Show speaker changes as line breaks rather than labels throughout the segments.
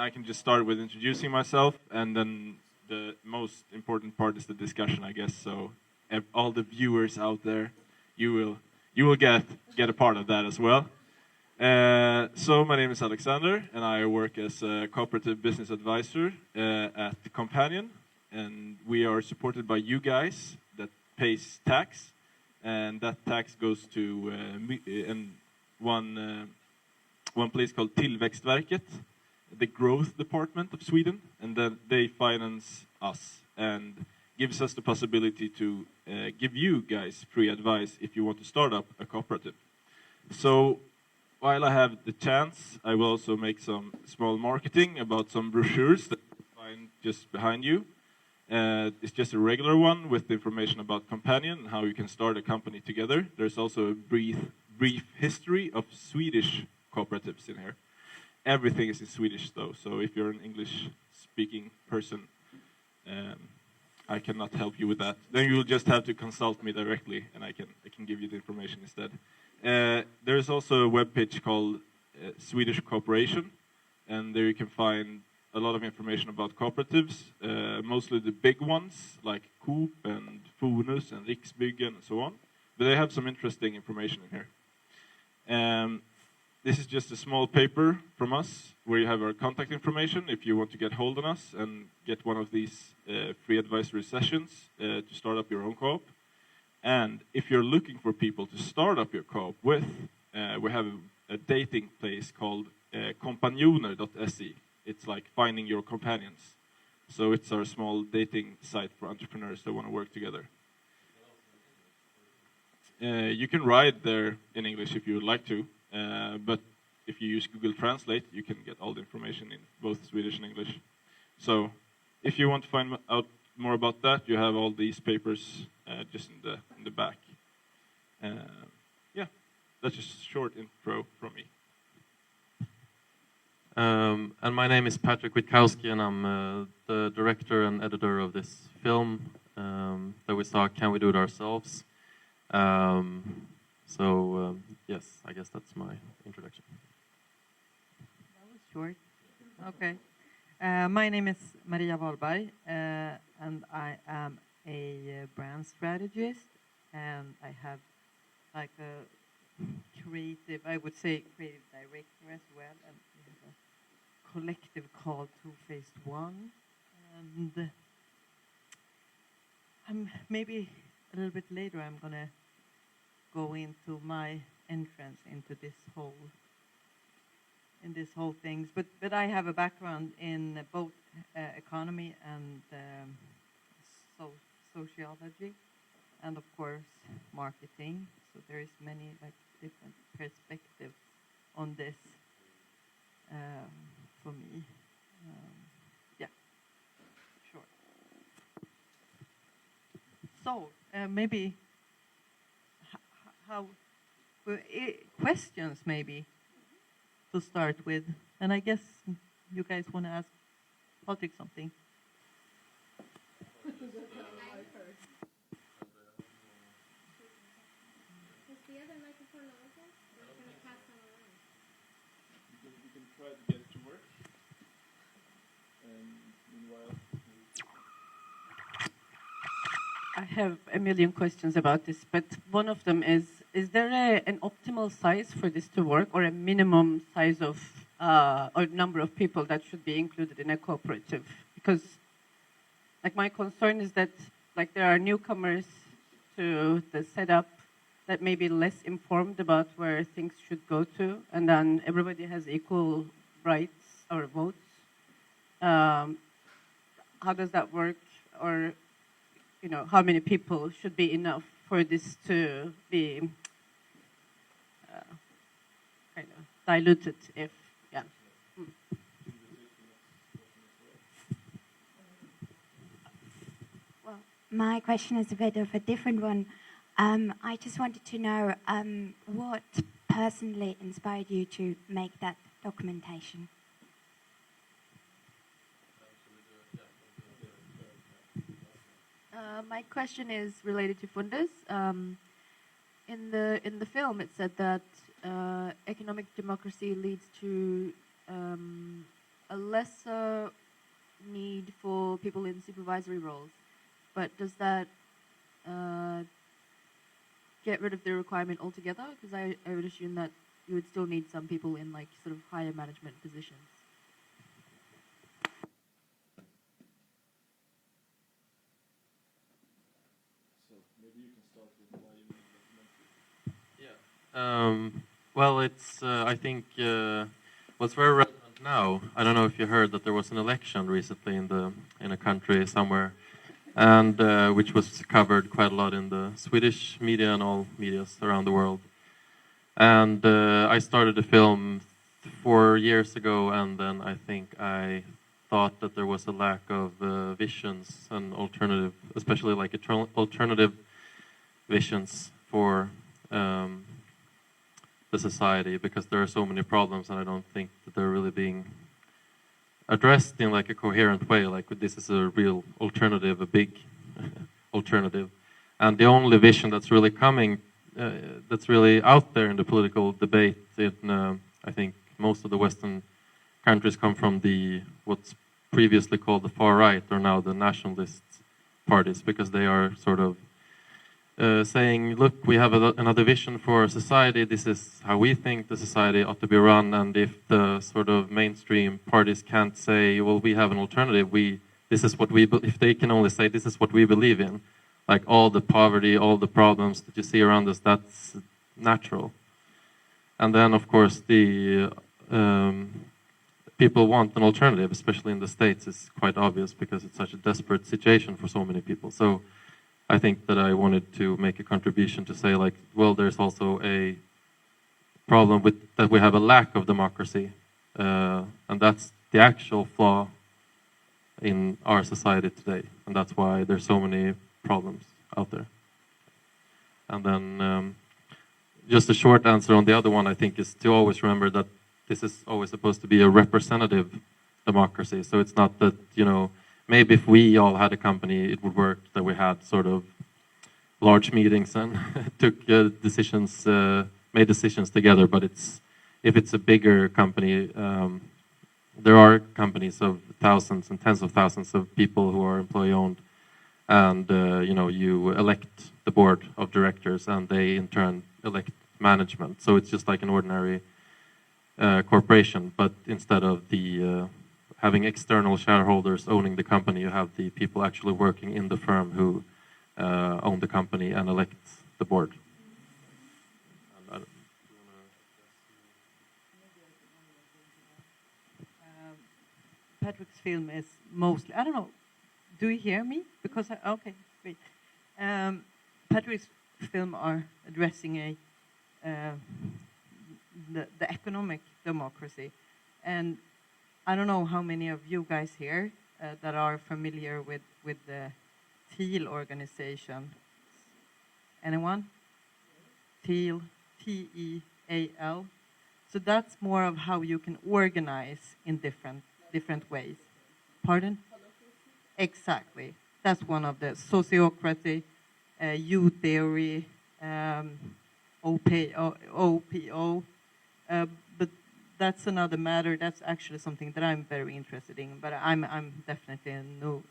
I can just start with introducing myself, and then the most important part is the discussion, I guess. So all the viewers out there, you will get a part of that as well. So my name is Alexander, and I work as a cooperative business advisor at Coompanion, and we are supported by you guys that pays tax, and that tax goes to one place called Tillväxtverket, the growth department of Sweden, and then they finance us and gives us the possibility to give you guys free advice if you want to start up a cooperative. So while I have the chance, I will also make some small marketing about some brochures that you find just behind you. It's just a regular one with information about Coompanion and how you can start a company together. There's also a brief history of Swedish cooperatives in here. Everything is in Swedish though, so if you're an English-speaking person, I cannot help you with that. Then you'll just have to consult me directly, and I can give you the information instead. There is also a webpage called Swedish Cooperation, and there you can find a lot of information about cooperatives, mostly the big ones like Coop and Fonus and Riksbyggen and so on. But they have some interesting information in here. This is just a small paper from us where you have our contact information if you want to get hold of us and get one of these free advisory sessions to start up your own co-op. And if you're looking for people to start up your co-op with, we have a dating place called Coompanion.se. It's like finding your companions. So it's our small dating site for entrepreneurs that want to work together. You can write there in English if you would like to. But if you use Google Translate, you can get all the information in both Swedish and English. So if you want to find out more about that, you have all these papers just in the back. Yeah, that's just a short intro from me.
And my name is Patrick Witkowski, and I'm the director and editor of this film that we saw, Can We Do It Ourselves? Yes, I guess that's my introduction.
That was short. Okay. My name is Maria Wahlberg, and I am a brand strategist, and I have like a creative director as well, and we have a collective called Two Faced One, and maybe a little bit later I'm gonna go into my entrance into this whole things, but I have a background in both economy and sociology, and of course marketing. So there is many like different perspectives on this for me. Yeah, sure. So maybe. How questions maybe to start with, and I guess you guys want to ask Patrick something.
You can try to get it to work, and meanwhile.
I have a million questions about this, but one of them is there an optimal size for this to work, or a minimum size of or number of people that should be included in a cooperative? Because like my concern is that like there are newcomers to the setup that may be less informed about where things should go to, and then everybody has equal rights or votes. How does that work? Or how many people should be enough for this to be kind of diluted, if, yeah.
Well, my question is a bit of a different one. I just wanted to know what personally inspired you to make that documentation?
My question is related to Fundus. In the film, it said that economic democracy leads to a lesser need for people in supervisory roles, but does that get rid of the requirement altogether? Because I would assume that you would still need some people in like sort of higher management positions.
Well, it's I think what's very relevant now. I don't know if you heard that there was an election recently in a country somewhere, and which was covered quite a lot in the Swedish media and all medias around the world. And I started a film 4 years ago, and then I think I thought that there was a lack of visions and alternative, especially like alternative visions for the society, because there are so many problems, and I don't think that they're really being addressed in like a coherent way. Like this is a real alternative, a big alternative, and the only vision that's really coming, that's really out there in the political debate in I think most of the Western countries come from the what's previously called the far right, or now the nationalist parties, because they are sort of saying, look, we have another vision for society. This is how we think the society ought to be run. And if the sort of mainstream parties can't say, well, we have an alternative, this is what if they can only say this is what we believe in, like all the poverty, all the problems that you see around us, that's natural. And then, of course, the people want an alternative, especially in the States. It's quite obvious because it's such a desperate situation for so many people. So I think that I wanted to make a contribution to say, like, well, there's also a problem with that we have a lack of democracy, and that's the actual flaw in our society today, and that's why there's so many problems out there. And then just a short answer on the other one, I think, is to always remember that this is always supposed to be a representative democracy. So it's not that, you know, maybe if we all had a company, it would work, that we had sort of large meetings and took decisions, made decisions together. But if it's a bigger company, there are companies of thousands and tens of thousands of people who are employee-owned, and you know, you elect the board of directors, and they in turn elect management. So it's just like an ordinary corporation, but instead of the having external shareholders owning the company, you have the people actually working in the firm who own the company and elect the board.
Patrick's film is mostly, I don't know, do you hear me? Because, okay, great. Patrick's film are addressing the economic democracy. And I don't know how many of you guys here that are familiar with the TEAL organization. Anyone? TEAL, T-E-A-L. So that's more of how you can organize in different ways. Pardon? Exactly. That's one of the sociocracy, U theory, OPO. But that's another matter. That's actually something that I'm very interested in. But I'm definitely a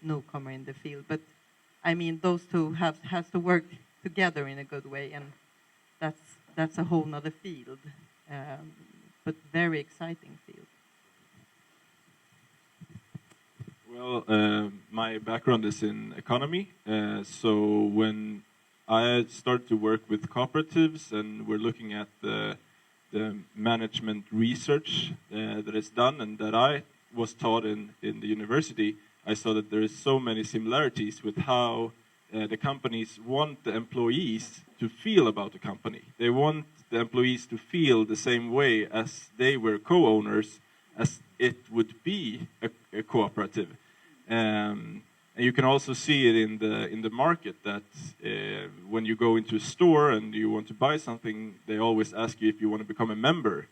newcomer in the field. But I mean, those two has to work together in a good way, and that's a whole nother field, but very exciting field.
Well, my background is in economy, so when I started to work with cooperatives, and we're looking at the management research that is done and that I was taught in the university, I saw that there is so many similarities with how the companies want the employees to feel about the company. They want the employees to feel the same way as they were co-owners, as it would be a cooperative. And you can also see it in the market that when you go into a store and you want to buy something, they always ask you if you want to become a member.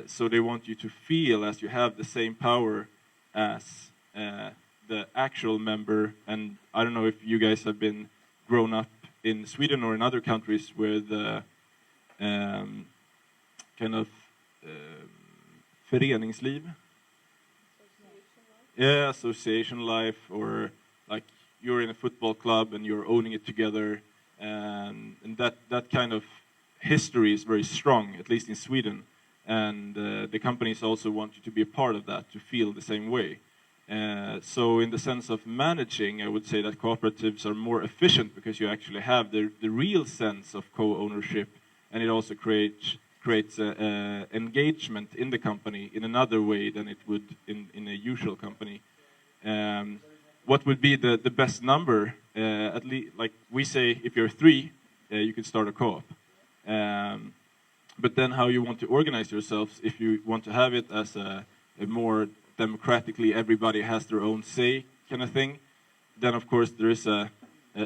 So they want you to feel as you have the same power as the actual member. And I don't know if you guys have been grown up in Sweden or in other countries where the kind of föreningsliv, Yeah, association life, or like you're in a football club and you're owning it together, and that kind of history is very strong, at least in Sweden. And the companies also want you to be a part of that, to feel the same way. So in the sense of managing, I would say that cooperatives are more efficient because you actually have the real sense of co-ownership, and it also creates engagement in the company in another way than it would in a usual company. What would be the best number? At least, like we say, if you're 3, you can start a co-op. But then how you want to organize yourselves, if you want to have it as a more democratically, everybody has their own say kind of thing, then of course there is a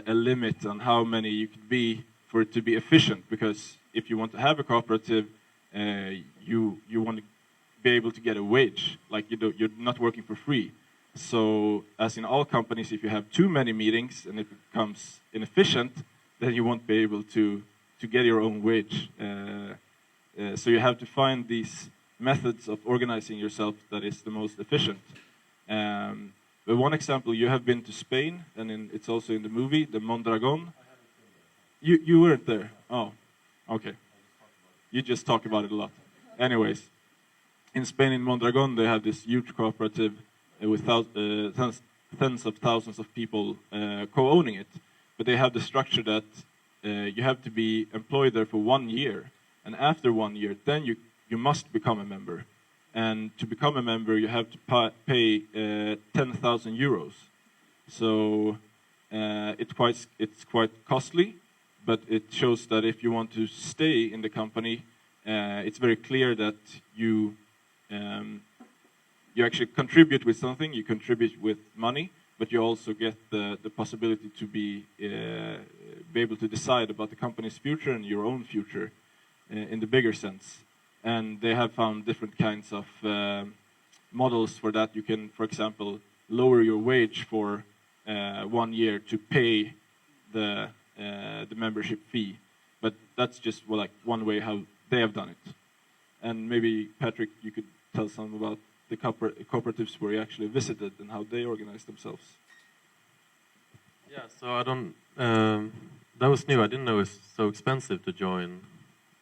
limit on how many you could be for it to be efficient. Because if you want to have a cooperative, you want to be able to get a wage, like you're not working for free. So as in all companies, if you have too many meetings and it becomes inefficient, then you won't be able to get your own wage. So you have to find these methods of organizing yourself that is the most efficient. But one example, you have been to Spain, and it's also in the movie, the Mondragon. You weren't there? Oh, okay. You just talk about it a lot. Anyways, in Spain, in Mondragon, they have this huge cooperative with tens of thousands of people co-owning it. But they have the structure that you have to be employed there for 1 year. And after 1 year, then you must become a member. And to become a member, you have to pay 10,000 euros. So it's quite costly, but it shows that if you want to stay in the company, it's very clear that you actually contribute with something. You contribute with money, but you also get the possibility to be able to decide about the company's future and your own future in the bigger sense. And they have found different kinds of models for that. You can, for example, lower your wage for 1 year to pay the membership fee. But that's just like one way how they have done it. And maybe, Patrick, you could tell some about the cooperatives where you actually visited and how they organize themselves.
Yeah, so I don't... that was new. I didn't know it's so expensive to join.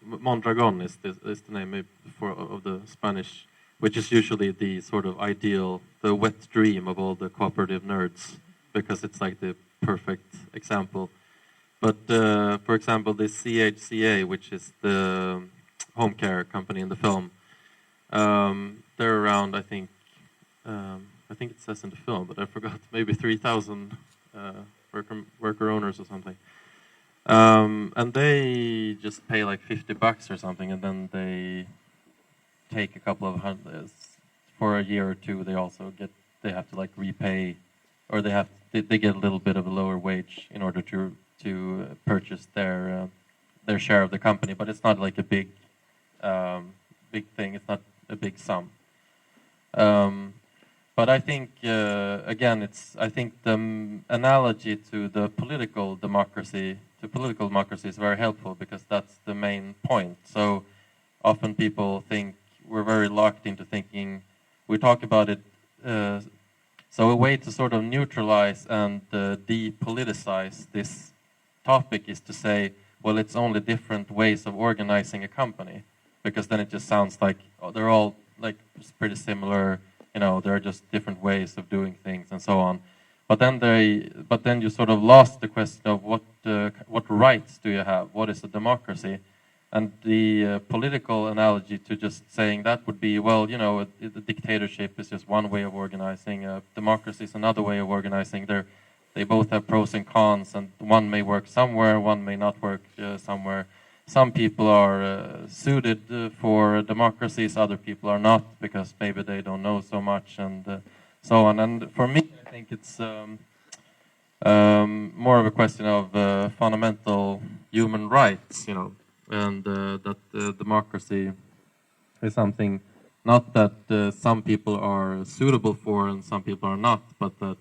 Mondragon is the name of the Spanish, which is usually the sort of ideal, the wet dream of all the cooperative nerds, because it's like the perfect example. But for example, the CHCA, which is the home care company in the film, they're around, I think it says in the film, but I forgot, maybe 3,000 worker owners or something. And they just pay like $50 or something, and then they take a couple of hundreds for a year or two. They have to like repay, or they get a little bit of a lower wage in order to purchase their share of the company. But it's not like a big thing. It's not a big sum. But I think again, I think the analogy to the political democracy is very helpful, because that's the main point. So often people think we're very locked into thinking, we talk about it, so a way to sort of neutralize and depoliticize this topic is to say, well, it's only different ways of organizing a company, because then it just sounds like they're all like pretty similar, there are just different ways of doing things and so on. But then you sort of lost the question of what rights do you have? What is a democracy? And the political analogy to just saying that would be, well, the dictatorship is just one way of organizing. Democracy is another way of organizing. They both have pros and cons, and one may work somewhere, one may not work somewhere. Some people are suited for democracies, other people are not, because maybe they don't know so much and so on. And for me, I think it's more of a question of fundamental human rights, and that democracy is something not that some people are suitable for and some people are not, but that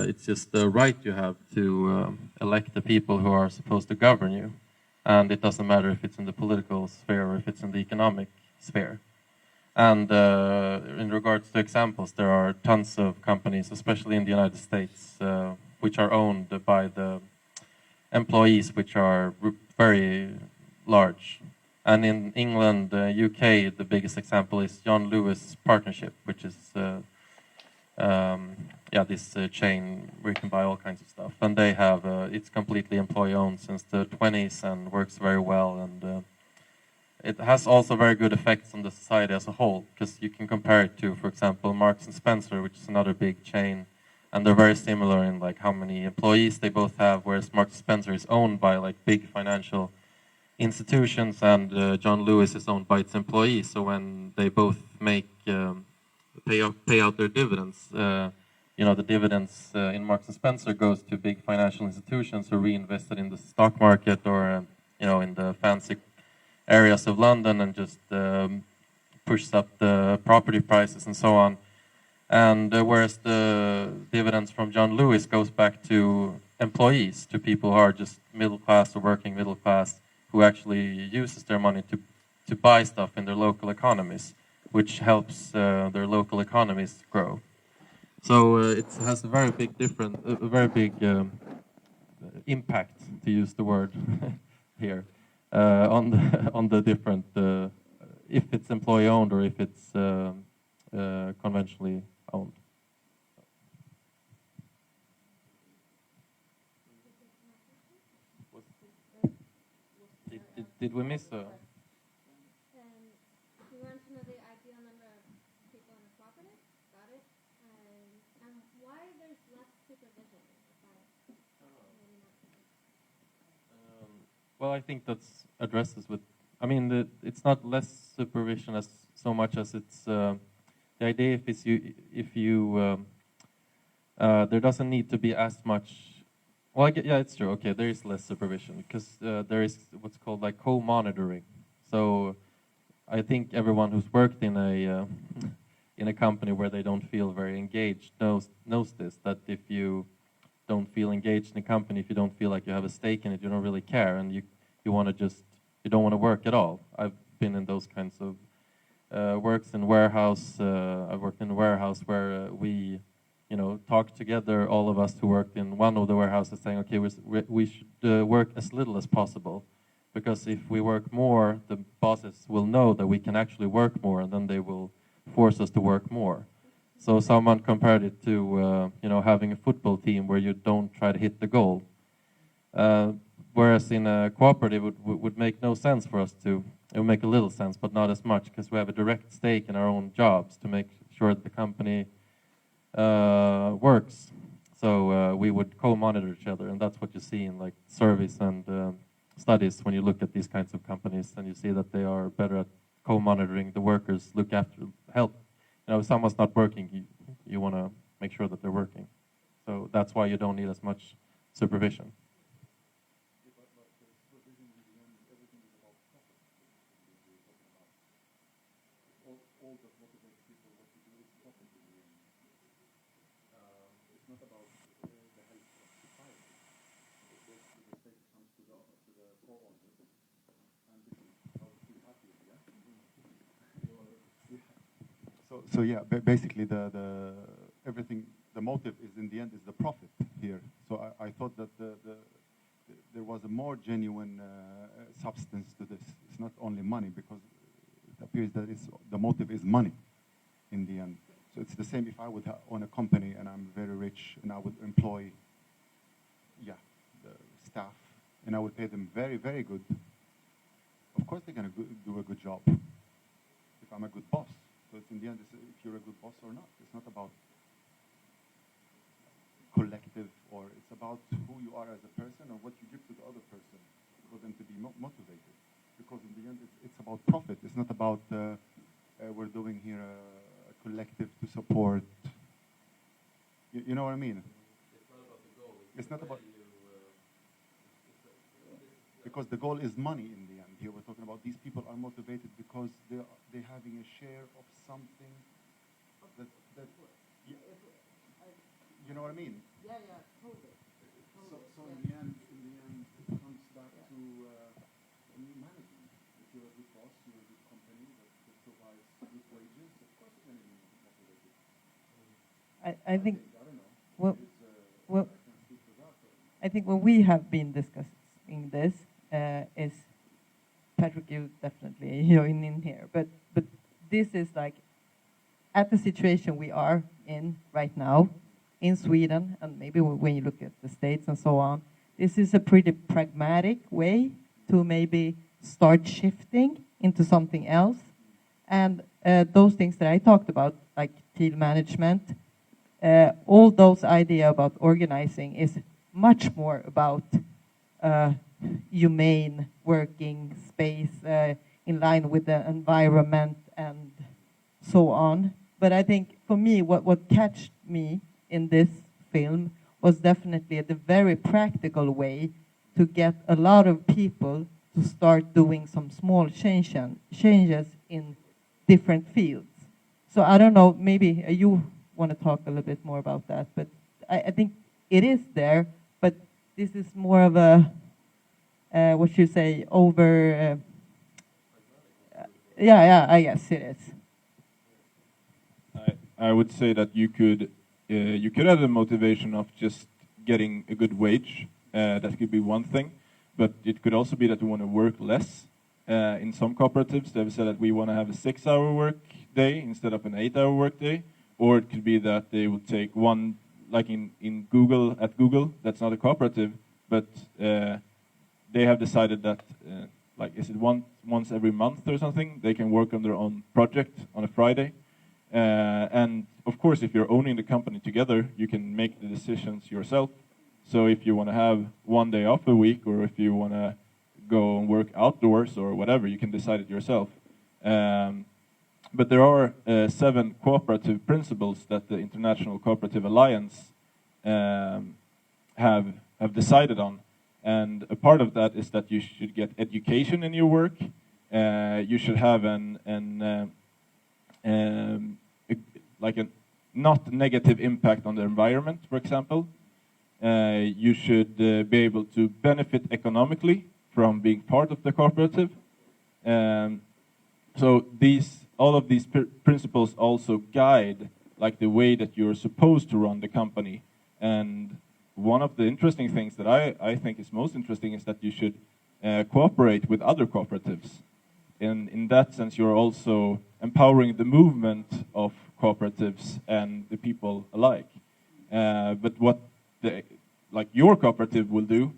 it's just the right you have to elect the people who are supposed to govern you. And it doesn't matter if it's in the political sphere or if it's in the economic sphere. And in regards to examples, there are tons of companies, especially in the United States, which are owned by the employees, which are very large. And in England, UK, the biggest example is John Lewis Partnership, which is this chain where you can buy all kinds of stuff. And they have it's completely employee-owned since the 20s and works very well. And it has also very good effects on the society as a whole, because you can compare it to, for example, Marks and Spencer, which is another big chain, and they're very similar in like how many employees they both have. Whereas Marks and Spencer is owned by like big financial institutions, and John Lewis is owned by its employees. So when they both make pay out their dividends, the dividends in Marks and Spencer goes to big financial institutions who reinvest it in the stock market or in the fancy areas of London, and just pushes up the property prices and so on. And whereas the dividends from John Lewis goes back to employees, to people who are just middle class or working middle class, who actually uses their money to buy stuff in their local economies, which helps their local economies grow. So it has a very big impact, to use the word here, on the different, if it's employee owned or if it's conventionally owned. Did we miss a?
You want to know the ideal number of people on a property? Got it. And why there's less supervision?
Well, I think that's addresses with. I mean, it's not less supervision as so much as it's the idea. If you there doesn't need to be as much. Well, it's true. Okay, there is less supervision because there is what's called like co-monitoring. So I think everyone who's worked in a company where they don't feel very engaged knows this, that if you don't feel engaged in a company, if you don't feel like you have a stake in it, you don't really care, and you don't want to work at all. I've been in those kinds of works in warehouse. I've worked in a warehouse where we talk together, all of us who worked in one of the warehouses, saying, okay, we should work as little as possible, because if we work more, the bosses will know that we can actually work more, and then they will force us to work more. So someone compared it to having a football team where you don't try to hit the goal. Whereas in a cooperative, it would make no sense for us to. It would make a little sense, but not as much, because we have a direct stake in our own jobs to make sure that the company works. So we would co-monitor each other, and that's what you see in like surveys and studies when you look at these kinds of companies, and you see that they are better at co-monitoring the workers, help. If someone's not working, you want to make sure that they're working. So that's why you don't need as much supervision.
So yeah, basically the everything, the motive is in the end is the profit here. So I thought that there was a more genuine substance to this. It's not only money, because it appears that the motive is money in the end. So it's the same if I would own a company and I'm very rich and I would employ the staff and I would pay them very, very good. Of course they're going to do a good job if I'm a good boss. So it's in the end, if you're a good boss or not. It's not about collective, or it's about who you are as a person and what you give to the other person for them to be motivated. Because in the end, it's about profit. It's not about we're doing here a collective to support. You know what I mean?
It's not about the goal.
It's not about... Because the goal is money in the end. Here we're talking about these people are motivated because they're having a share of something that you know what I mean?
Yeah, totally.
So in the end, it comes back to management. If you're a good boss, you're a good company that provides
I think well, I think when we have been discussing this is Patrick, you definitely join in here, but this is like at the situation we are in right now in Sweden, and maybe when you look at the States and so on, this is a pretty pragmatic way to maybe start shifting into something else. And those things that I talked about, like team management, all those ideas about organizing is much more about humane working space in line with the environment and so on. But I think for me, what catched me in this film was definitely the very practical way to get a lot of people to start doing some small changes in different fields. So I don't know, maybe you want to talk a little bit more about that, but I think it is there, but this is more of a, what you say, over, yeah, I guess it is.
I would say that you could have the motivation of just getting a good wage. That could be one thing, but it could also be that we want to work less. In some cooperatives, they've said that we want to have a 6-hour work day instead of an 8-hour work day, or it could be that they would take one, like in Google, at Google, that's not a cooperative, but they have decided that, like, is it once every month or something, they can work on their own project on a Friday. And of course, if you're owning the company together, you can make the decisions yourself. So if you want to have one day off a week, or if you want to go and work outdoors or whatever, you can decide it yourself. But there are 7 cooperative principles that the International Cooperative Alliance have decided on. And a part of that is that you should get education in your work. You should have like a not negative impact on the environment, for example. You should be able to benefit economically from being part of the cooperative. So all of these principles also guide like the way that you're supposed to run the company. And one of the interesting things that I think is most interesting is that you should cooperate with other cooperatives. In that sense, you're also empowering the movement of cooperatives and the people alike. But what like your cooperative will do,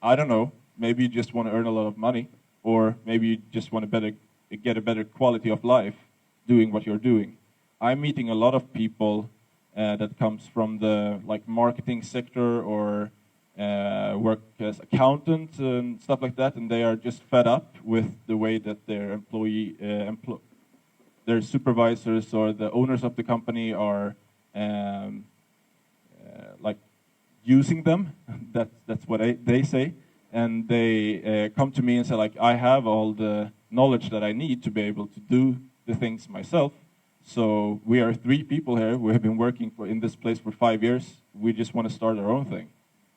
I don't know, maybe you just want to earn a lot of money, or maybe you just want to get a better quality of life doing what you're doing. I'm meeting a lot of people that comes from the like marketing sector or work as accountants and stuff like that, and they are just fed up with the way that their their supervisors or the owners of the company are like using them. That's what they say, and they come to me and say like, I have all the knowledge that I need to be able to do the things myself. So we are 3 people here. We have been working in this place for 5 years. We just want to start our own thing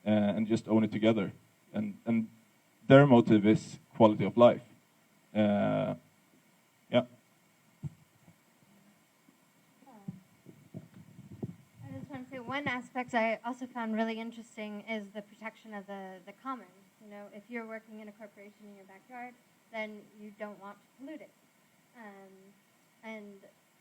and just own it together. And their motive is quality of life. Yeah.
I just want to say one aspect I also found really interesting is the protection of the commons. You know, if you're working in a corporation in your backyard, then you don't want to pollute it. And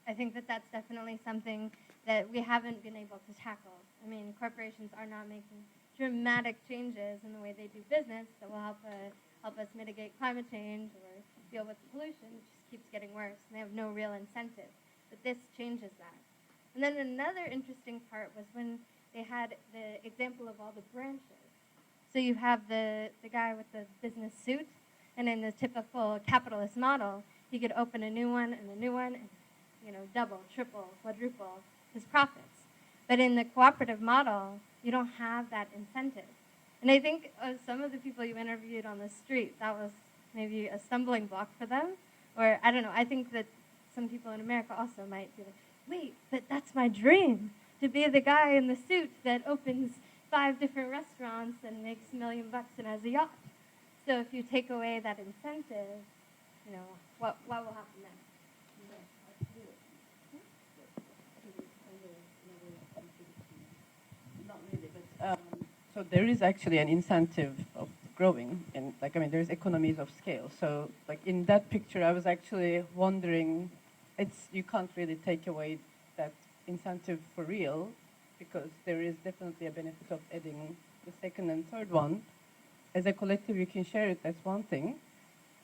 I think that that's definitely something that we haven't been able to tackle. I mean, corporations are not making dramatic changes in the way they do business that will help us mitigate climate change or deal with pollution. It just keeps getting worse, and they have no real incentive. But this changes that. And then another interesting part was when they had the example of all the branches. So you have the guy with the business suit, and in the typical capitalist model, he could open a new one and a new one, and double, triple, quadruple his profits. But in the cooperative model, you don't have that incentive. And I think some of the people you interviewed on the street, that was maybe a stumbling block for them. Or, I don't know, I think that some people in America also might be like, wait, but that's my dream, to be the guy in the suit that opens 5 different restaurants and makes $1 million and has a yacht. So if you take away that incentive, what will happen next?
So there is actually an incentive of growing, and like I mean, there's economies of scale. So like in that picture, I was actually wondering, you can't really take away that incentive for real, because there is definitely a benefit of adding the second and third one. As a collective, you can share it. That's one thing,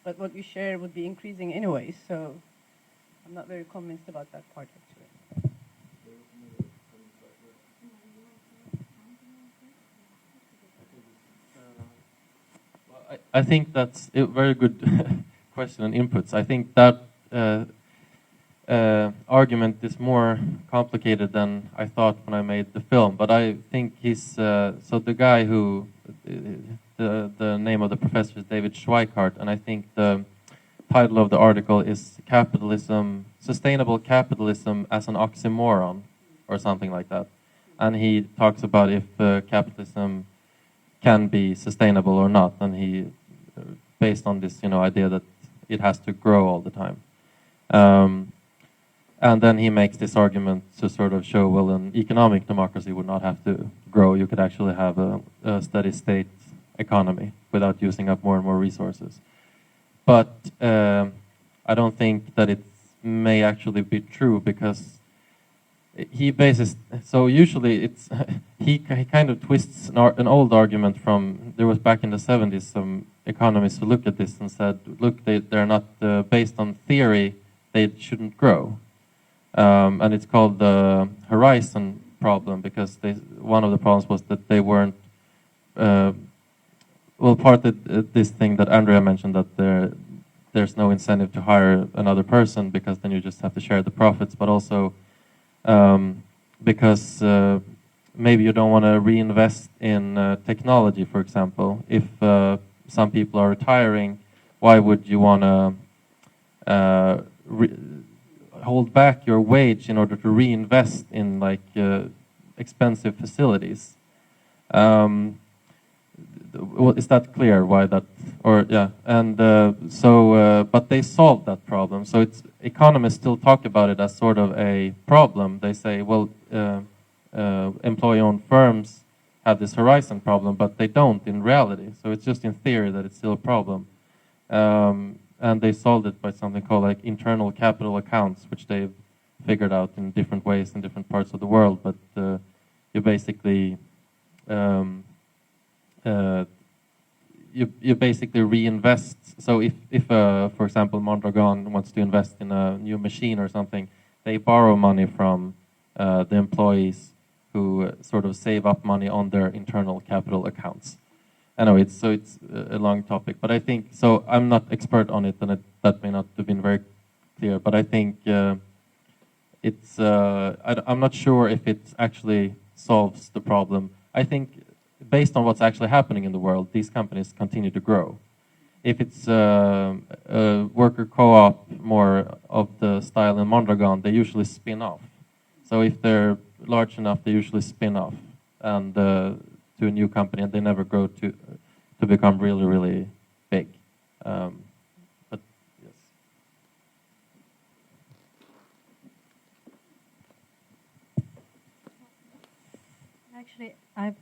but what you share would be increasing anyway. So I'm not very convinced about that part actually.
I think that's a very good question and inputs. I think that argument is more complicated than I thought when I made the film. But I think he's so the guy who the name of the professor is David Schweikart, and I think the title of the article is "Capitalism, Sustainable Capitalism as an Oxymoron," or something like that. And he talks about if capitalism can be sustainable or not, and he based on this idea that it has to grow all the time. And then he makes this argument to sort of show, well, an economic democracy would not have to grow. You could actually have a steady state economy without using up more and more resources. But I don't think that it may actually be true, because he bases, so usually it's he kind of twists an old argument from, there was back in the 70s some economists who looked at this and said, look, they're not based on theory, they shouldn't grow. And it's called the horizon problem, because one of the problems was that they weren't, well, part of this thing that Andrea mentioned, that there's no incentive to hire another person, because then you just have to share the profits, but also because maybe you don't want to reinvest in technology, for example. If some people are retiring, why would you want to hold back your wage in order to reinvest in like expensive facilities? Is that clear why that, or yeah, and but they solved that problem. So economists still talk about it as sort of a problem. They say, well, employee-owned firms have this horizon problem, but they don't in reality. So it's just in theory that it's still a problem. And they solved it by something called like internal capital accounts, which they've figured out in different ways in different parts of the world. But you basically you basically reinvest. So if for example, Mondragon wants to invest in a new machine or something, they borrow money from the employees who sort of save up money on their internal capital accounts. I know it's a long topic, but I think, so I'm not expert on it, and that may not have been very clear, but I think it's, I'm not sure if it actually solves the problem. I think based on what's actually happening in the world, these companies continue to grow. If it's a worker co-op more of the style in Mondragon, they usually spin off. So if they're large enough, they usually spin off and to a new company, and they never grow to become really, really big. But yes.
Actually, I've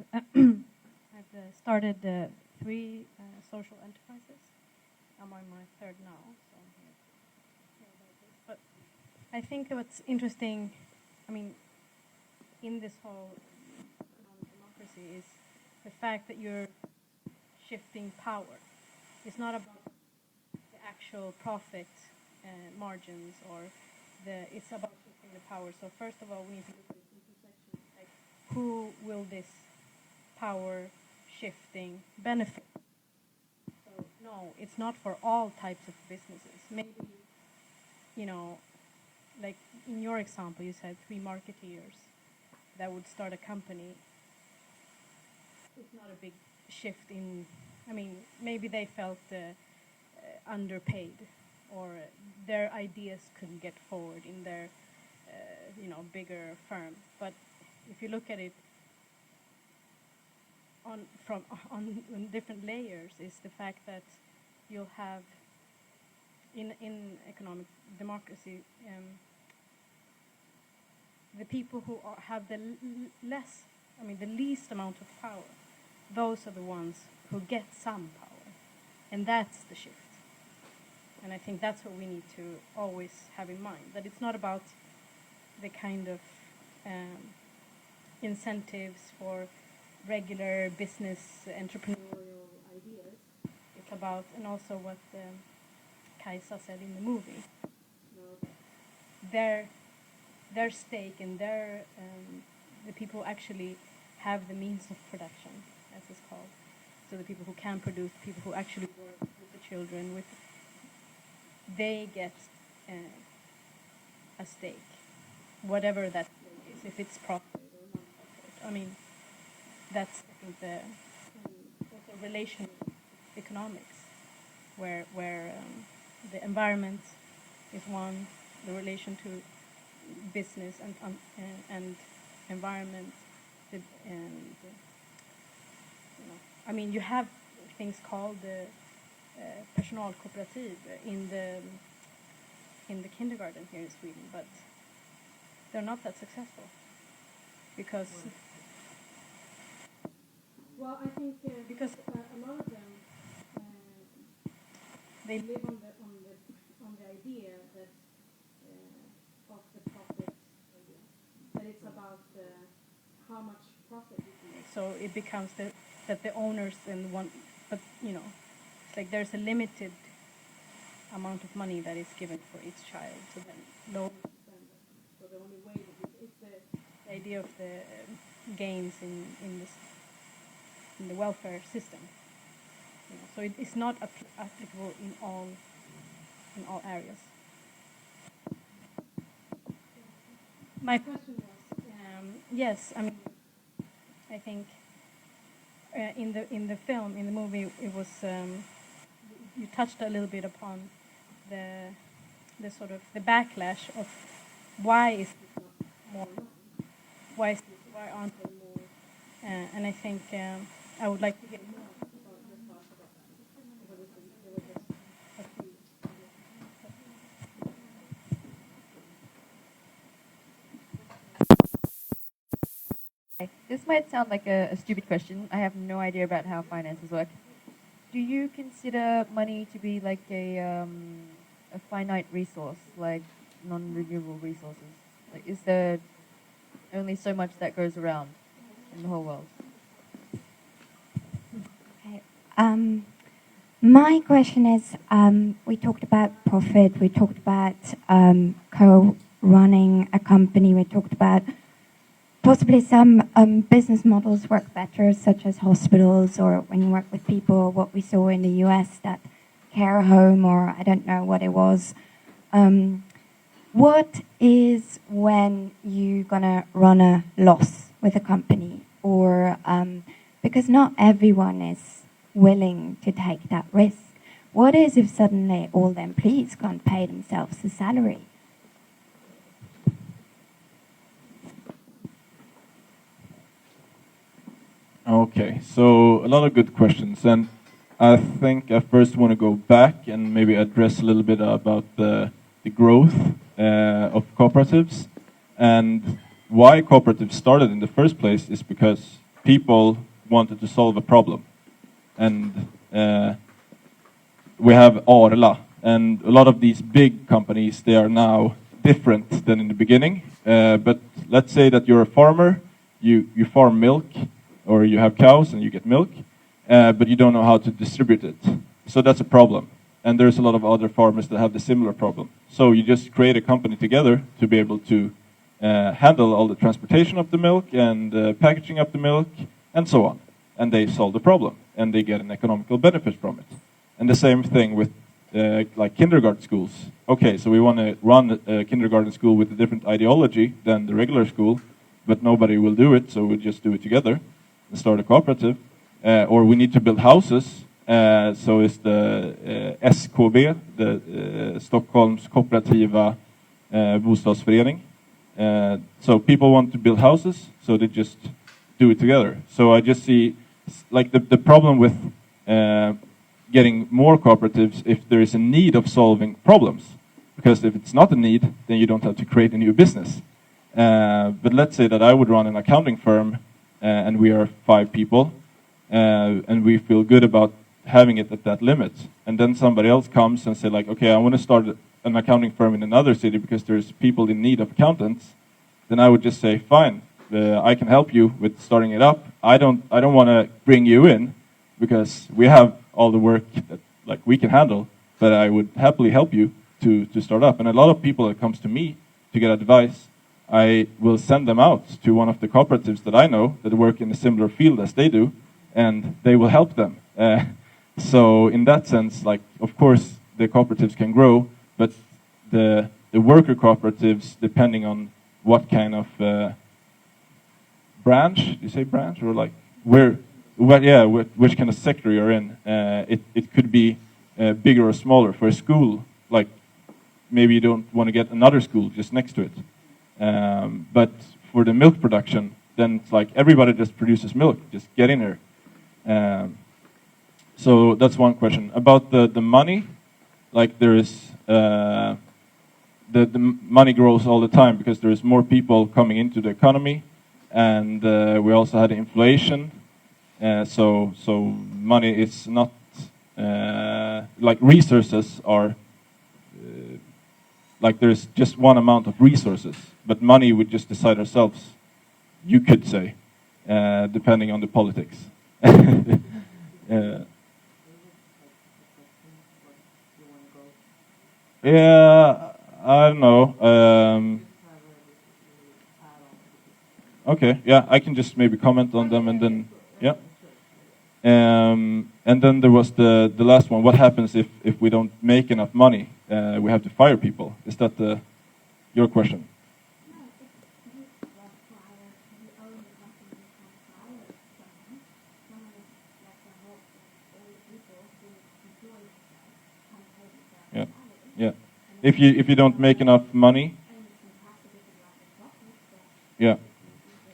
started 3 social enterprises. I'm on my 3rd now, so I'm here to hear about this. But I think what's interesting, I mean, in this whole democracy is the fact that you're shifting power. It's not about the actual profit margins, or it's about shifting the power. So first of all, we need to look at it in 2 sections. Like, who will this power shifting benefit? So no, it's not for all types of businesses. Maybe, like in your example, you said 3 marketeers that would start a company. It's not a big shift in, I mean, maybe they felt underpaid, or their ideas couldn't get forward in their, bigger firm. But if you look at it on different layers, is the fact that you'll have in economic democracy, the people who have the less I mean, the least amount of power, those are the ones who get some power. And that's the shift. And I think that's what we need to always have in mind, that it's not about the kind of incentives for regular business entrepreneurial ideas. It's about, and also what Kajsa said in the movie, their stake and their the people who actually have the means of production, as it's called. So the people who can produce, people who actually work with the children, they get a stake, whatever that is, if it's profit or non-profit. I mean, that's, I think, the relation economics, where the environment is one, the relation to business and environment, I mean, you have things called personalkooperativ in the kindergarten here in Sweden, but they're not that successful because. Well, I think because a lot of them they live on the idea that of the profit idea, that it's about how much profit you can make. So it becomes that the owners and one, but it's like there's a limited amount of money that is given for each child, so then no one can spend it. So the only way that it's the idea of the gains in the welfare system. So it's not applicable in all areas. My question was, yes, I mean, I think in the film, in the movie, it was you touched a little bit upon the sort of the backlash of why is this not more known? Why aren't there more? And I think I would like to hear more about your thoughts about that.
This might sound like a stupid question. I have no idea about how finances work. Do you consider money to be like a finite resource, like non-renewable resources? Like, is there only so much that goes around in the whole world?
Okay. My question is, we talked about profit, we talked about co-running a company, we talked about possibly some business models work better, such as hospitals, or when you work with people, what we saw in the US, that care home, or I don't know what it was. What is when you're going to run a loss with a company? Or because not everyone is willing to take that risk. What is if suddenly all the employees can't pay themselves a salary?
Okay, so a lot of good questions, and I think I first want to go back and maybe address a little bit about the growth of cooperatives, and why cooperatives started in the first place is because people wanted to solve a problem, and we have Arla, and a lot of these big companies, they are now different than in the beginning, but let's say that you're a farmer, you farm milk, or you have cows and you get milk, but you don't know how to distribute it. So that's a problem. And there's a lot of other farmers that have the similar problem. So you just create a company together to be able to handle all the transportation of the milk and packaging of the milk and so on. And they solve the problem and they get an economical benefit from it. And the same thing with like kindergarten schools. Okay, so we want to run a kindergarten school with a different ideology than the regular school, but nobody will do it, so we'll just do it together and start a cooperative. Or we need to build houses, so it's the SKB, the Stockholms kooperativa bostadsförening. So people want to build houses, so they just do it together. So I just see like the problem with getting more cooperatives if there is a need of solving problems. Because if it's not a need, then you don't have to create a new business. But let's say that I would run an accounting firm and we are 5 people, and we feel good about having it at that limit. And then somebody else comes and say like, okay, I want to start an accounting firm in another city because there's people in need of accountants. Then I would just say, fine, I can help you with starting it up. I don't want to bring you in because we have all the work that like we can handle, but I would happily help you to start up. And a lot of people that comes to me to get advice, I will send them out to one of the cooperatives that I know that work in a similar field as they do, and they will help them. So in that sense, like, of course, the cooperatives can grow, but the worker cooperatives, depending on what kind of branch, do you say branch, or like which kind of sector you're in, it could be bigger or smaller. For a school, like maybe you don't want to get another school just next to it. But for the milk production, then it's like everybody just produces milk, just get in there. So that's one question. About the money, like there is, the money grows all the time because there is more people coming into the economy, and we also had inflation. So money is not, like resources are, like there's just one amount of resources, but money we just decide ourselves, you could say, depending on the politics. Yeah, I don't know. Okay, yeah, I can just maybe comment on them and then, yeah. And then there was the last one. What happens if we don't make enough money? We have to fire people. Is that your question? Yeah, yeah. If you don't make enough money. Yeah.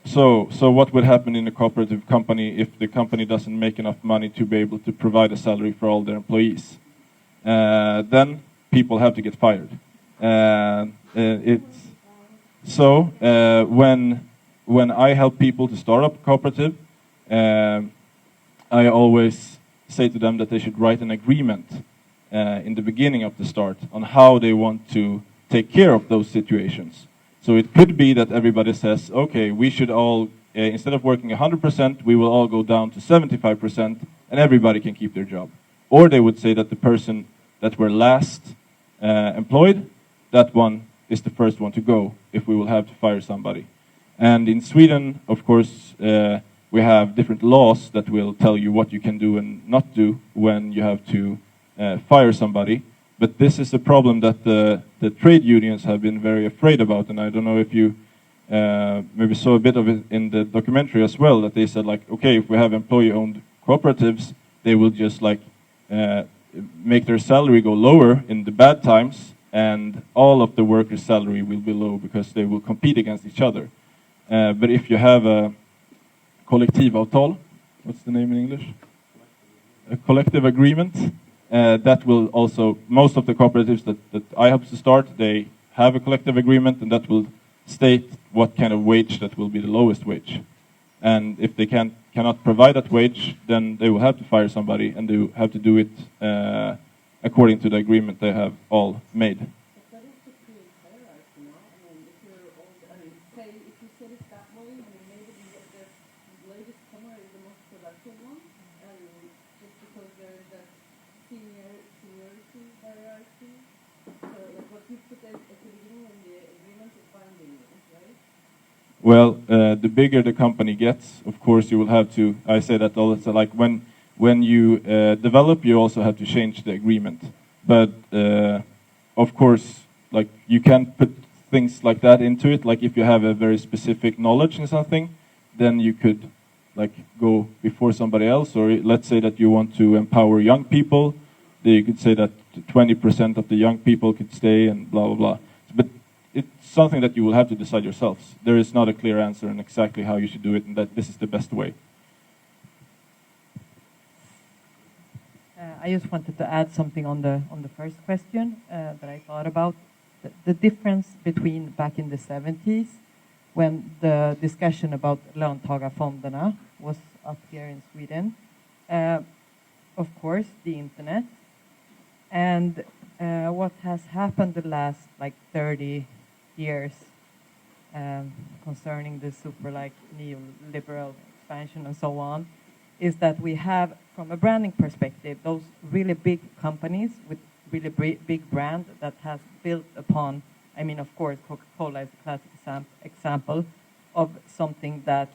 So what would happen in a cooperative company if the company doesn't make enough money to be able to provide a salary for all their employees? Then people have to get fired. When I help people to start up a cooperative, I always say to them that they should write an agreement in the beginning of the start on how they want to take care of those situations. So it could be that everybody says, okay, we should all, instead of working 100%, we will all go down to 75%, and everybody can keep their job. Or they would say that the person that were last employed, that one is the first one to go if we will have to fire somebody. And in Sweden, of course, we have different laws that will tell you what you can do and not do when you have to fire somebody. But this is a problem that the trade unions have been very afraid about, and I don't know if you maybe saw a bit of it in the documentary as well, that they said like, okay, if we have employee-owned cooperatives, they will just like make their salary go lower in the bad times, and all of the workers' salary will be low because they will compete against each other. But if you have a kollektivavtal, what's the name in English? A collective agreement. That will also, most of the cooperatives that I help to start, they have a collective agreement, and that will state what kind of wage that will be the lowest wage. And if they cannot provide that wage, then they will have to fire somebody, and they will have to do it according to the agreement they have all made.
But that is to create hierarchy now. I mean, if you're all, say if you set it that way, maybe the latest comer is the most productive one, and just because there is that seniority hierarchy. So like what you put at the beginning in the agreement is binding, right?
Well, the bigger the company gets, of course, you will have to. I say that all the time. Like when you develop, you also have to change the agreement. But of course, like you can't put things like that into it. Like if you have a very specific knowledge in something, then you could like go before somebody else. Or let's say that you want to empower young people, then you could say that 20% of the young people could stay and blah blah blah. But it's something that you will have to decide yourselves. There is not a clear answer on exactly how you should do it, and that this is the best way.
I just wanted to add something on the first question that I thought about. The difference between back in the 70s, when the discussion about löntagarfonderna was up here in Sweden. Of course, the internet. And what has happened the last like 30 years concerning the super like neoliberal expansion and so on, is that we have, from a branding perspective, those really big companies with really big brand that has built upon, I mean, of course, Coca-Cola is a classic example of something that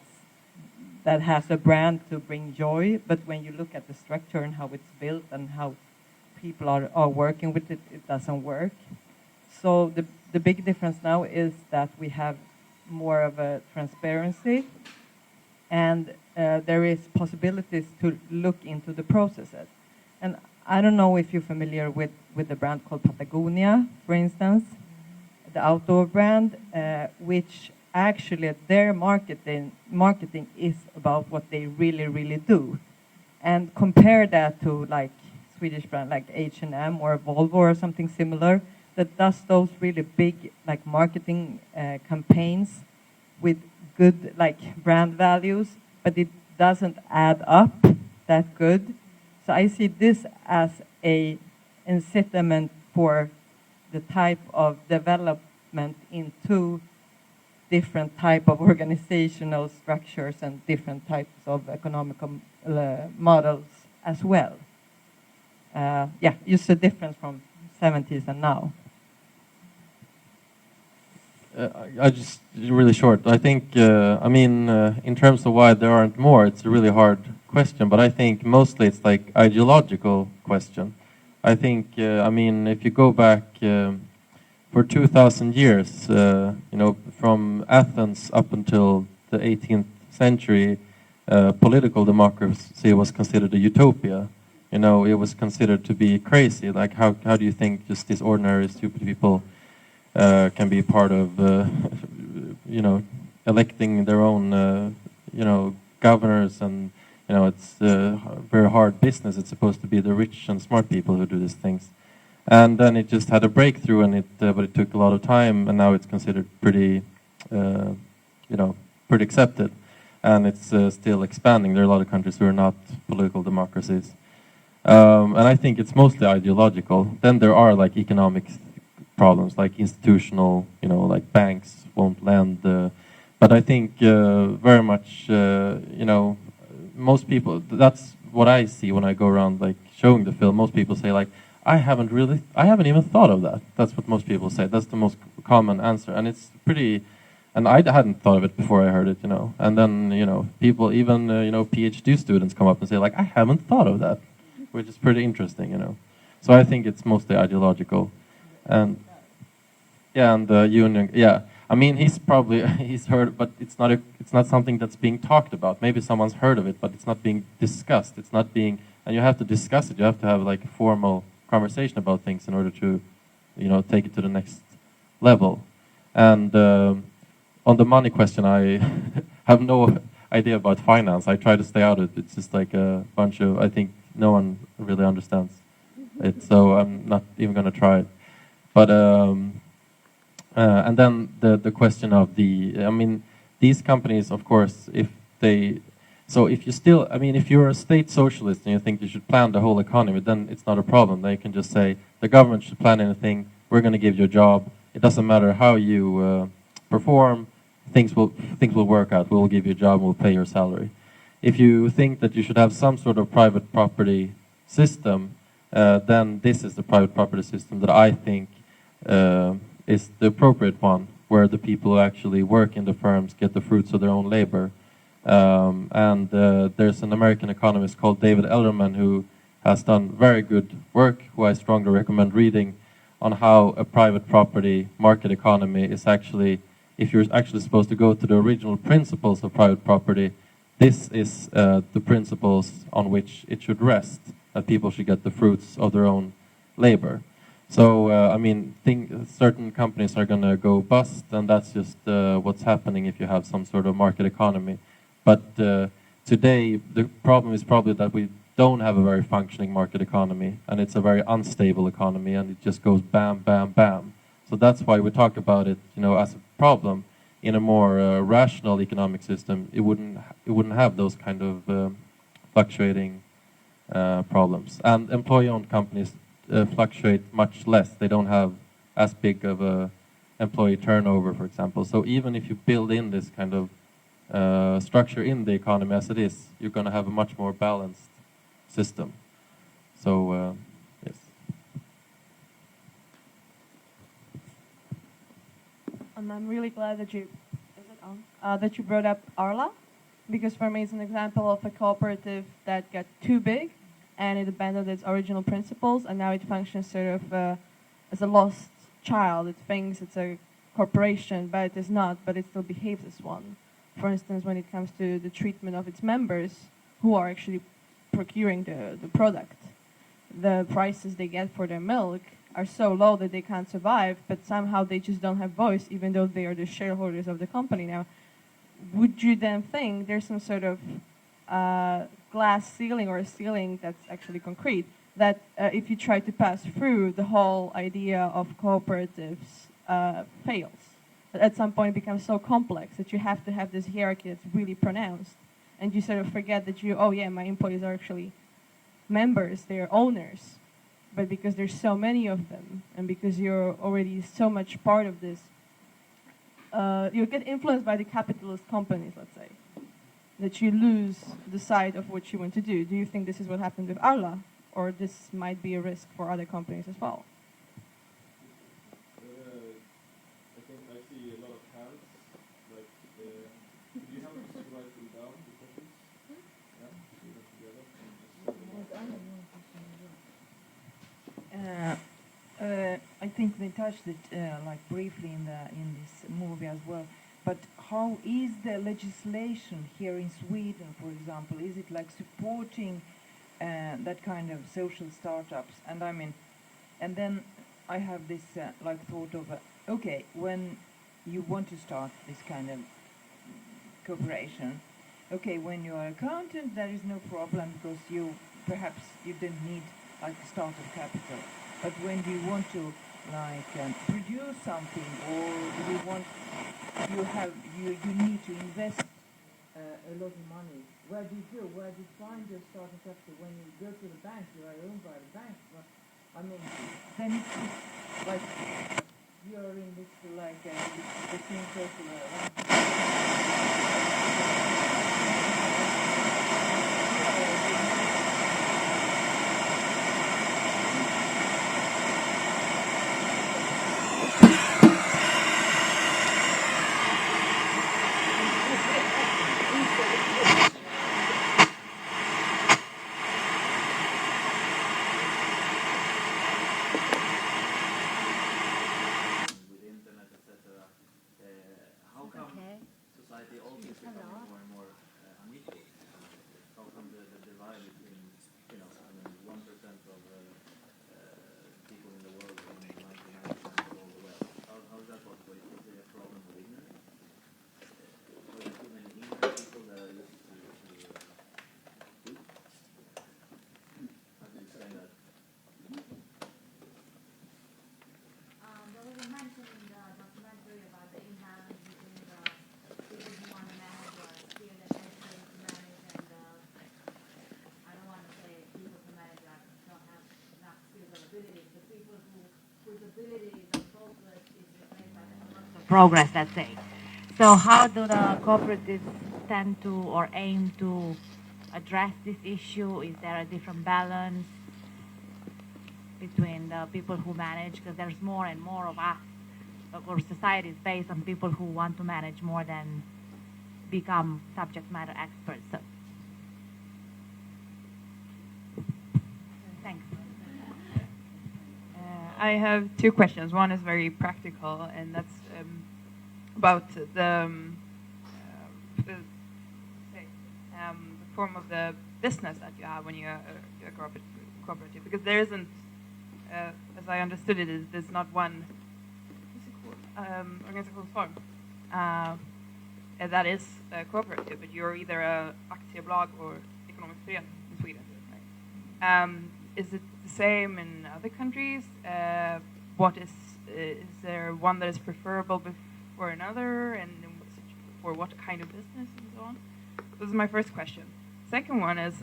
has a brand to bring joy, but when you look at the structure and how it's built and how people are working with it, it doesn't work. So the big difference now is that we have more of a transparency, and there is possibilities to look into the processes. And I don't know if you're familiar with the brand called Patagonia, for instance, the outdoor brand, which actually their marketing is about what they really, really do. And compare that to like Swedish brand like H&M or Volvo or something similar that does those really big like marketing campaigns with good like brand values, but it doesn't add up that good. So I see this as a incitament for the type of development into different type of organizational structures and different types of economical models as well. Yeah, just a difference from 70s and now.
I just really short. I think, I mean, in terms of why there aren't more, it's a really hard question. But I think mostly it's like ideological question. I think, I mean, if you go back for 2,000 years, you know, from Athens up until the 18th century, political democracy was considered a utopia. You know, it was considered to be crazy. Like, how do you think just these ordinary, stupid people can be part of, you know, electing their own, you know, governors, and you know, it's a very hard business. It's supposed to be the rich and smart people who do these things, and then it just had a breakthrough, and but it took a lot of time, and now it's considered pretty, you know, pretty accepted, and it's still expanding. There are a lot of countries who are not political democracies, and I think it's mostly ideological. Then there are like economic problems, like institutional, you know, like banks won't lend. But I think very much, you know, most people, that's what I see when I go around like showing the film. Most people say like, I haven't even thought of that. That's what most people say. That's the most common answer. And it's pretty, and I hadn't thought of it before I heard it, you know. And then, you know, people, even, you know, PhD students come up and say like, I haven't thought of that, which is pretty interesting, you know. So I think it's mostly ideological. And yeah, and the union, yeah. I mean, he's heard, but it's not something that's being talked about. Maybe someone's heard of it, but it's not being discussed. It's not being, and you have to discuss it. You have to have like a formal conversation about things in order to, you know, take it to the next level. And on the money question, I have no idea about finance. I try to stay out of it. It's just like a bunch of, I think no one really understands it, so I'm not even going to try it. But and then the question of I mean, these companies, of course, if you still, I mean, if you're a state socialist and you think you should plan the whole economy, then it's not a problem. They can just say, the government should plan anything, we're going to give you a job, it doesn't matter how you perform, things will work out, we'll give you a job, we'll pay your salary. If you think that you should have some sort of private property system, then this is the private property system that I think is the appropriate one, where the people who actually work in the firms get the fruits of their own labor. And there's an American economist called David Elderman who has done very good work, who I strongly recommend reading, on how a private property market economy is actually, if you're actually supposed to go to the original principles of private property, this is the principles on which it should rest, that people should get the fruits of their own labor. So, I mean, certain companies are going to go bust, and that's just what's happening if you have some sort of market economy. But today, the problem is probably that we don't have a very functioning market economy, and it's a very unstable economy, and it just goes bam, bam, bam. So that's why we talk about it, you know, as a problem. in a more rational economic system, it wouldn't have those kind of fluctuating problems. And employee-owned companies fluctuate much less. They don't have as big of a employee turnover, for example. So even if you build in this kind of structure in the economy as it is, you're going to have a much more balanced system. So yes.
And I'm really glad that you that you brought up Arla, because for me it's an example of a cooperative that got too big and it abandoned its original principles, and now it functions sort of as a lost child. It thinks it's a corporation, but it is not, but it still behaves as one. For instance, when it comes to the treatment of its members who are actually procuring the product, the prices they get for their milk are so low that they can't survive, but somehow they just don't have voice, even though they are the shareholders of the company. Now, would you then think there's some sort of glass ceiling or a ceiling that's actually concrete, that if you try to pass through, the whole idea of cooperatives fails? That at some point it becomes so complex that you have to have this hierarchy that's really pronounced, and you sort of forget that oh yeah, my employees are actually members, they're owners. But because there's so many of them, and because you're already so much part of this, you get influenced by the capitalist companies, let's say, that you lose the sight of what you want to do. Do you think this is what happened with Arla, or this might be a risk for other companies as well?
I think I see a lot of hands. Like, do you have to write them down, the questions? Yeah, see them together.
I think they touched it like briefly in this movie as well. But how is the legislation here in Sweden, for example? Is it like supporting that kind of social startups? And I mean, and then I have this like thought of okay, when you want to start this kind of cooperation, okay, when you are accountant, there is no problem because perhaps you don't need like startup capital. But when you want to like produce something, or you need to invest a lot of money, where do you go? Where do you find your starting capital? When you go to the bank, you are owned by the bank. But, I mean, then it's like you're in this like the same
progress, let's say. So how do the cooperatives tend to or aim to address this issue? Is there a different balance between the people who manage? Because there's more and more of us, or society is based on people who want to manage more than become subject matter experts. So, thanks.
I have two questions. One is very practical, and that's about the form of the business that you have when you're a cooperative. Because there isn't, as I understood it, there's not one organisationsform that is cooperative, but you're either a aktiebolag or economic förening in Sweden. Right? Is it the same in other countries? Is there one that is preferable before another? And for what kind of business and so on? This is my first question. Second one is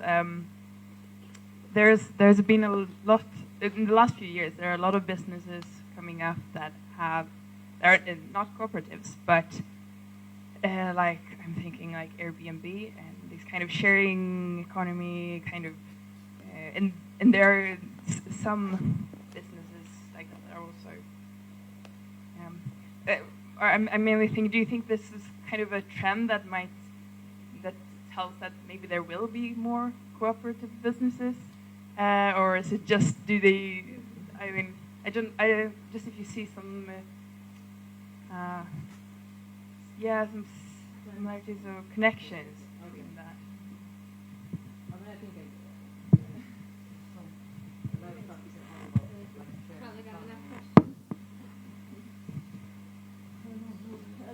there's been a lot in the last few years. There are a lot of businesses coming up that are not cooperatives, but like I'm thinking like Airbnb and this kind of sharing economy kind of, and there are some businesses like that are also. I'm mainly thinking, do you think this is kind of a trend that tells that maybe there will be more cooperative businesses, or is it just I mean, just if you see some, some similarities or connections between that.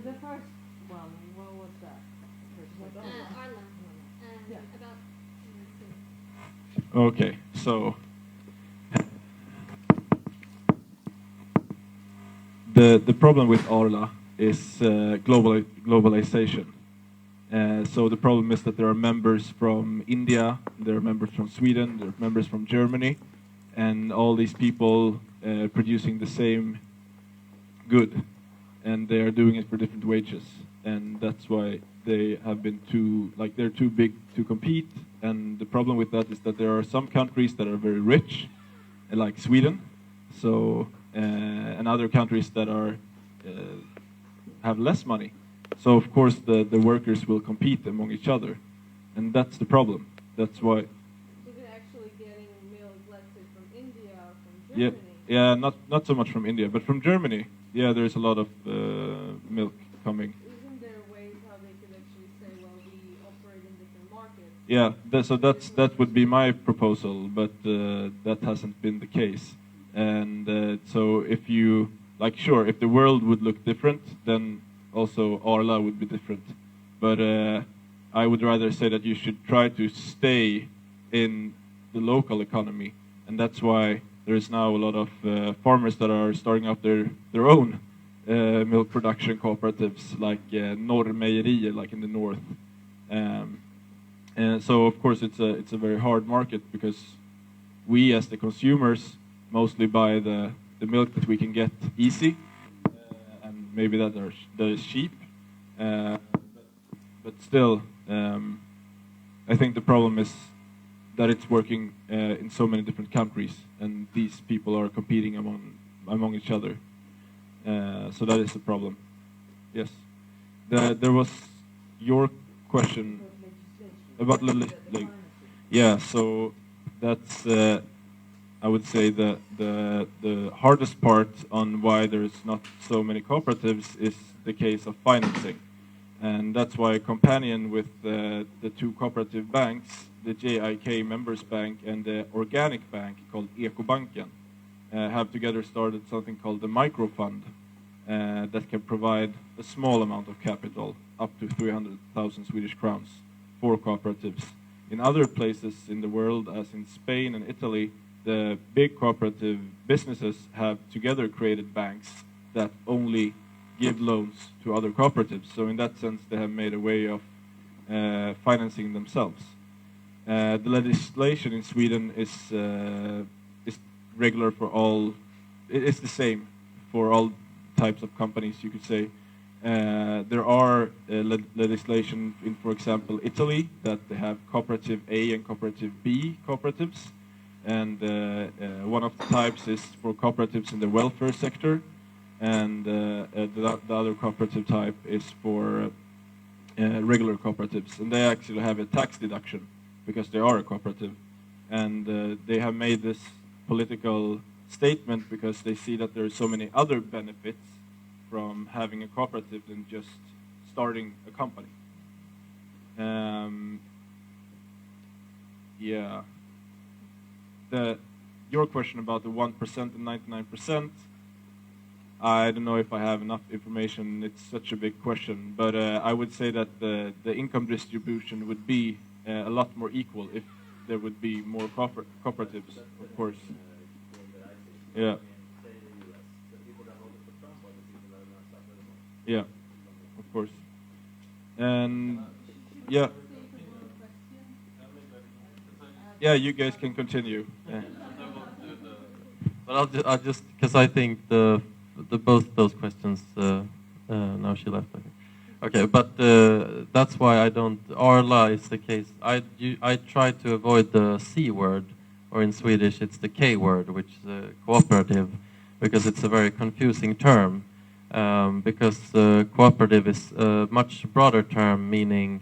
The first one, what was that?
Arla, about.
Okay, so the problem with Arla is globalization. So the problem is that there are members from India, there are members from Sweden, there are members from Germany, and all these people producing the same good, and they are doing it for different wages, and that's why they have been they're too big to compete. And the problem with that is that there are some countries that are very rich, like Sweden, so and other countries that are have less money. So of course the workers will compete among each other, and that's the problem. That's why.
So they're actually getting milk, let's say, from India or from Germany.
Yeah, not so much from India, but from Germany. Yeah, there's a lot of milk coming.
Isn't there ways how they could actually say, well, we operate in different markets?
Yeah, so that would be my proposal, but that hasn't been the case. And so if you if the world would look different, then also Arla would be different. But I would rather say that you should try to stay in the local economy, and that's why there is now a lot of farmers that are starting up their own milk production cooperatives, like Norrmejerier, like in the north. And so of course it's a very hard market, because we as the consumers mostly buy the milk that we can get easy, and maybe that is cheap. But still, I think the problem is that it's working in so many different countries, and these people are competing among each other. So that is the problem. Yes. There was your question about yeah. So that's I would say the hardest part on why there is not so many cooperatives is the case of financing, and that's why Coompanion with the two cooperative banks, the JIK Members Bank and the organic bank called Ekobanken, have together started something called the Microfund that can provide a small amount of capital, up to 300,000 Swedish crowns, for cooperatives. In other places in the world, as in Spain and Italy, the big cooperative businesses have together created banks that only give loans to other cooperatives. So in that sense, they have made a way of financing themselves. The legislation in Sweden is regular for all. It's the same for all types of companies, you could say. There are legislation in, for example, Italy, that they have cooperative A and cooperative B cooperatives. And one of the types is for cooperatives in the welfare sector, and the other cooperative type is for regular cooperatives. And they actually have a tax deduction because they are a cooperative. And they have made this political statement because they see that there are so many other benefits from having a cooperative than just starting a company. Yeah. Your question about the 1% and 99%, I don't know if I have enough information. It's such a big question, but I would say that the income distribution would be a lot more equal if there would be more cooperatives, of course. Yeah. Yeah, of course. And yeah. Yeah, you guys can continue. Yeah.
But I'll just because I think the both those questions. Now she left. I think. Okay, but that's why I don't. Arla is the case. I try to avoid the C word, or in Swedish it's the K word, which is cooperative, because it's a very confusing term. Because cooperative is a much broader term, meaning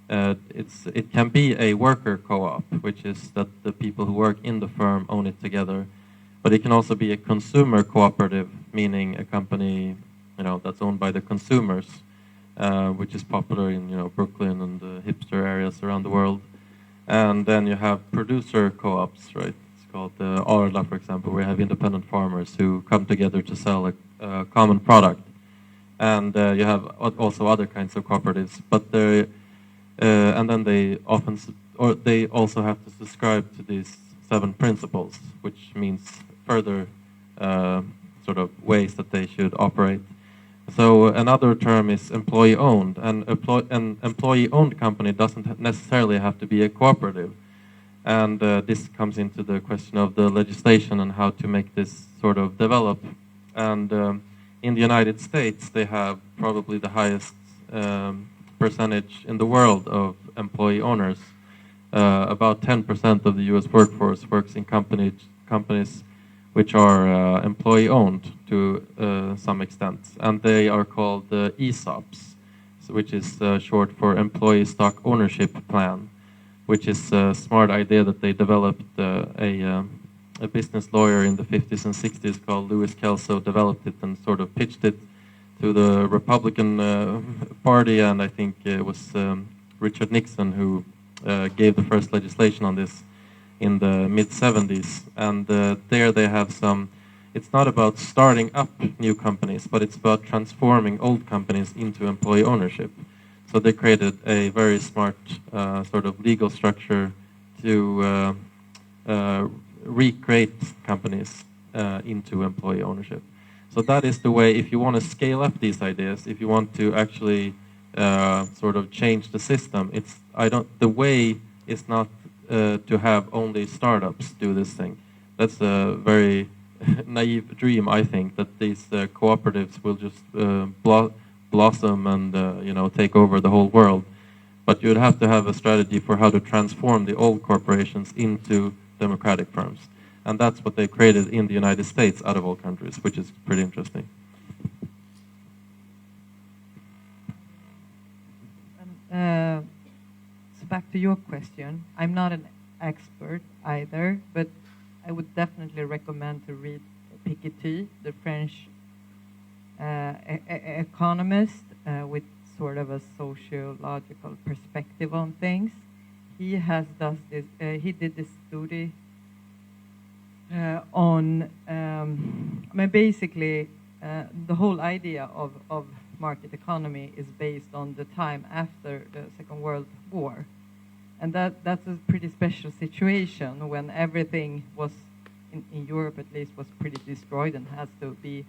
it can be a worker co-op, which is that the people who work in the firm own it together. But it can also be a consumer cooperative, meaning a company, that's owned by the consumers, which is popular in, Brooklyn and the hipster areas around the world. And then you have producer co-ops, right? It's called Arla, for example, where you have independent farmers who come together to sell a common product. And you have also other kinds of cooperatives, but and then they they also have to subscribe to these 7 principles, which means further sort of ways that they should operate. So another term is employee-owned, and an employee-owned company doesn't necessarily have to be a cooperative. And this comes into the question of the legislation and how to make this sort of develop. And in the United States, they have probably the highest percentage in the world of employee owners. About 10% of the U.S. workforce works in companies which are employee-owned to some extent, and they are called ESOPs, which is short for Employee Stock Ownership Plan, which is a smart idea that they developed. A business lawyer in the 50s and 60s called Louis Kelso developed it and sort of pitched it to the Republican Party, and I think it was Richard Nixon who gave the first legislation on this in the mid-70s. And there they have it's not about starting up new companies, but it's about transforming old companies into employee ownership. So they created a very smart sort of legal structure to recreate companies into employee ownership. So that is the way, if you want to scale up these ideas, if you want to actually sort of change the system, the way is not to have only startups do this thing. That's a very naive dream, I think, that these cooperatives will just blossom and take over the whole world. But you'd have to have a strategy for how to transform the old corporations into democratic firms. And that's what they created in the United States out of all countries, which is pretty interesting.
So back to your question, I'm not an expert either, but I would definitely recommend to read Piketty, the French economist with sort of a sociological perspective on things. He did this study on, basically the whole idea of market economy is based on the time after the Second World War. And that's a pretty special situation when everything was, in Europe at least, was pretty destroyed and has to be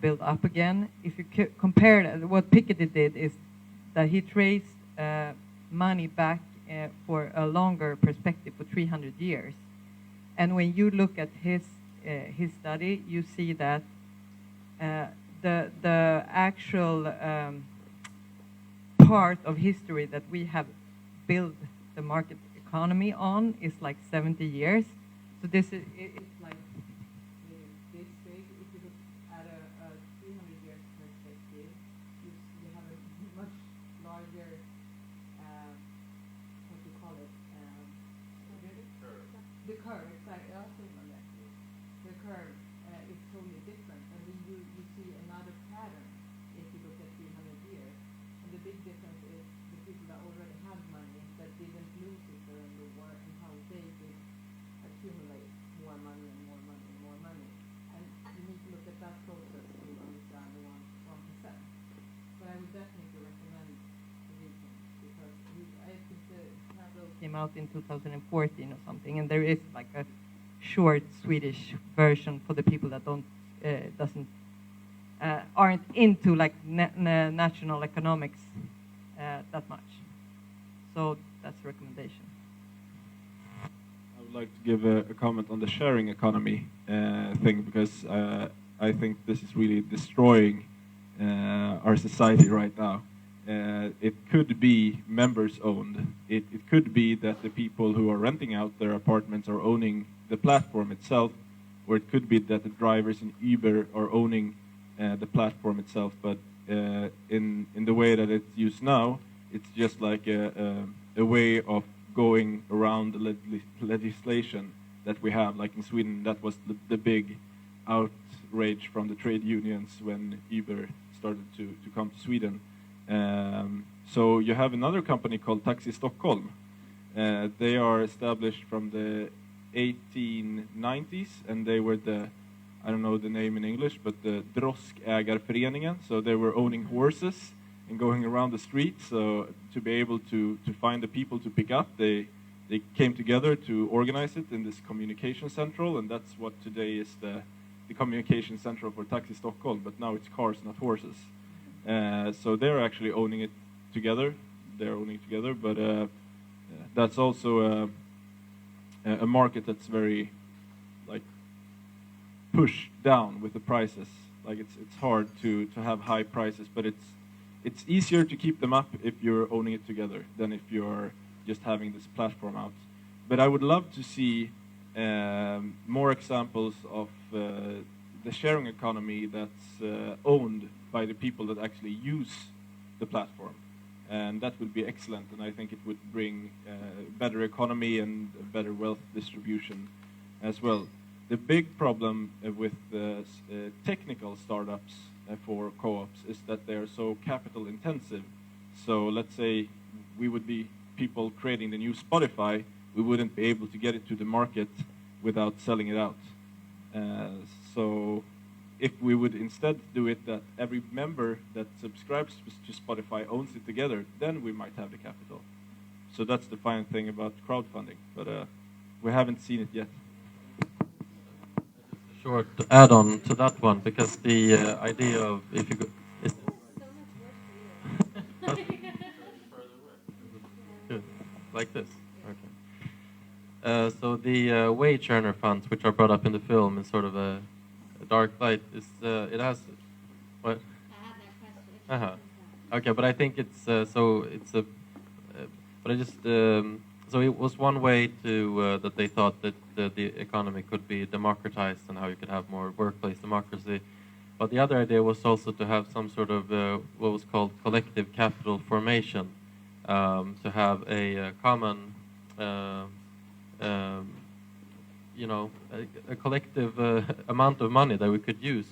built up again. If you compare what Piketty did is that he traced money back for a longer perspective for 300 years. And when you look at his study, you see that the actual part of history that we have built the market economy on is like 70 years. So this is it's like this big. If you look at a 300 years perspective, you have a much larger what do you call it? The curve. Exactly. The curve is totally different, and then you see another pattern if you look at 300 years. And the big difference is the people that already had money that didn't lose it during the war, and how they did accumulate more money and more money and more money. And you need to look at that process to understand the 1%. But I would definitely recommend reading because I think the tableau came out in 2014 or something, and there is like a short Swedish version for the people that doesn't aren't into like national economics that much. So that's a recommendation.
I would like to give a comment on the sharing economy thing, because I think this is really destroying our society right now. It could be members owned. It could be that the people who are renting out their apartments are owning the platform itself, or it could be that the drivers in Uber are owning the platform itself. But in the way that it's used now, it's just like a way of going around the legislation that we have. Like in Sweden, that was the big outrage from the trade unions when Uber started to come to Sweden. So you have another company called Taxi Stockholm. They are established from the 1890s, and they were I don't know the name in English, but the Droskägarföreningen. So they were owning horses and going around the streets. So to be able to find the people to pick up, they came together to organize it in this communication central, and that's what today is the communication central for Taxi Stockholm, but now it's cars, not horses. So they're actually owning it together. They're owning it together, but that's also a market that's very like pushed down with the prices. Like it's hard to have high prices, but it's easier to keep them up if you're owning it together than if you're just having this platform out. But I would love to see more examples of the sharing economy that's owned by the people that actually use the platform. And that would be excellent, and I think it would bring better economy and better wealth distribution as well. The big problem with technical startups for co-ops is that they are so capital intensive. So let's say we would be people creating the new Spotify, we wouldn't be able to get it to the market without selling it out. So if we would instead do it that every member that subscribes to Spotify owns it together, then we might have the capital. So that's the fine thing about crowdfunding, but we haven't seen it yet.
Short add-on to that one, because the idea of if you go, good, like this. Okay. So the wage earner funds, which are brought up in the film, is sort of a dark light. Is it has what? Okay, but I think it's so it's a. But I just so it was one way to that they thought that the economy could be democratized and how you could have more workplace democracy. But the other idea was also to have some sort of what was called collective capital formation, to have a common, you know, a collective amount of money that we could use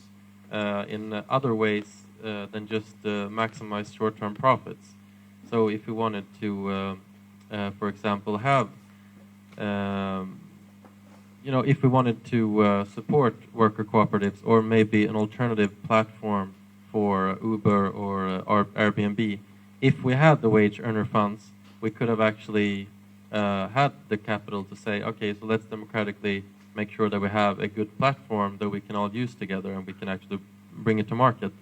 in other ways than just maximize short-term profits. So if we wanted to, for example, have you know, if we wanted to support worker cooperatives, or maybe an alternative platform for Uber or Airbnb, if we had the wage earner funds, we could have actually had the capital to say, okay, so let's democratically make sure that we have a good platform that we can all use together and we can actually bring it to market.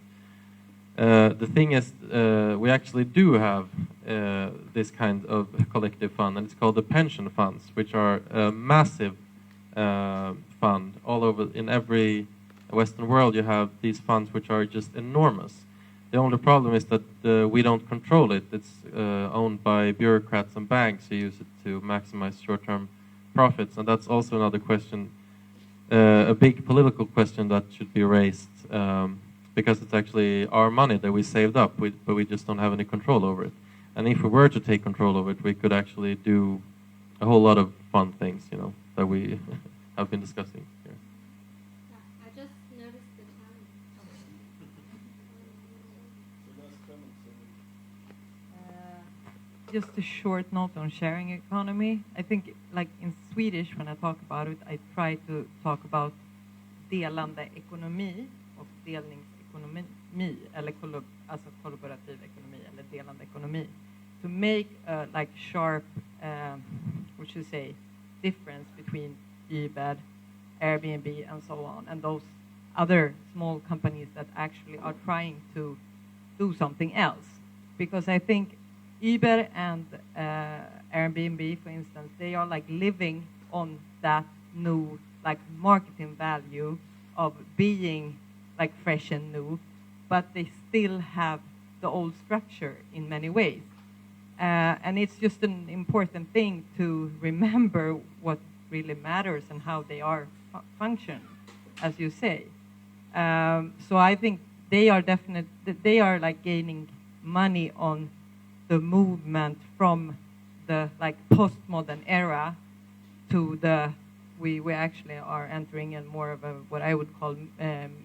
The thing is, we actually do have this kind of collective fund, and it's called the pension funds, which are a massive fund all over. In every Western world, you have these funds which are just enormous. The only problem is that we don't control it. It's owned by bureaucrats and banks who use it to maximize short-term profits, and that's also another question, a big political question that should be raised, because it's actually our money that we saved up, but we just don't have any control over it. And if we were to take control of it, we could actually do a whole lot of fun things, you know, that we have been discussing here.
I just noticed the time.
Just a short note on sharing economy. I think, like in Swedish, when I talk about it, I try to talk about delande ekonomi och delningsekonomi, eller alltså kollaborativ ekonomi eller delande ekonomi, to make like sharp, what should I say, difference between Uber, Airbnb, and so on, and those other small companies that actually are trying to do something else. Because I think Uber and Airbnb, for instance, they are like living on that new like marketing value of being like fresh and new, but they still have the old structure in many ways. And it's just an important thing to remember what really matters and how they are function, as you say. So I think they are like gaining money on the movement from the like postmodern era to the we actually are entering in more of a what I would call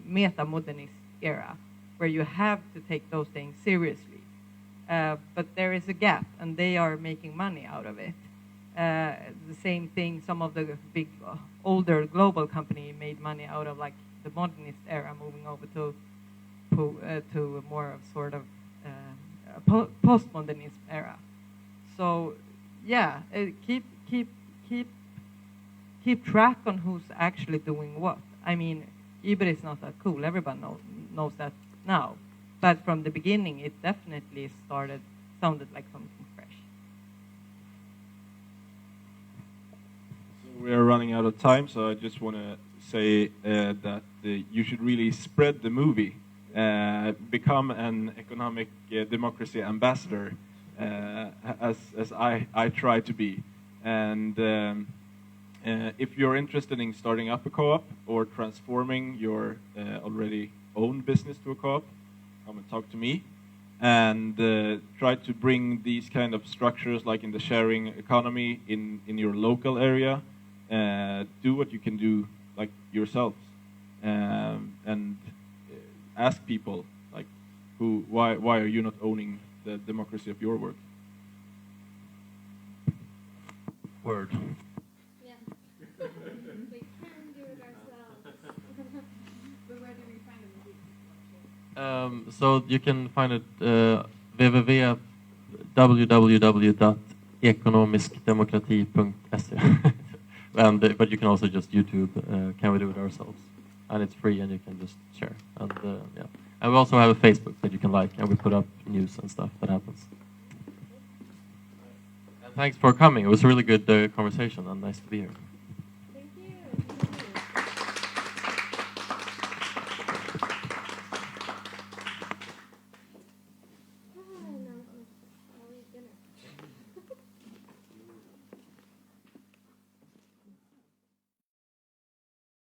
meta-modernist era, where you have to take those things seriously. But there is a gap, and they are making money out of it. The same thing, some of the big, older global company made money out of like the modernist era, moving over to more of sort of postmodernist era. So, yeah, keep track on who's actually doing what. I mean, Uber is not that cool. Everyone knows that now. But from the beginning, it definitely sounded like something fresh.
So we are running out of time, so I just want to say that you should really spread the movie, become an economic democracy ambassador, as I try to be. And if you're interested in starting up a co-op or transforming your already owned business to a co-op, come and talk to me, and try to bring these kind of structures, like in the sharing economy, in your local area. Do what you can do, like yourselves, and ask people, like, why are you not owning the democracy of your work?
Word.
Yeah. We can do it ourselves.
But where do we find the movie?
So you can find it www.ekonomiskdemokrati.se. And but you can also just YouTube Can We Do It Ourselves, and it's free, and you can just share. And yeah, and we also have a Facebook that you can like, and we put up news and stuff that happens. And thanks for coming. It was a really good conversation, and nice to be here.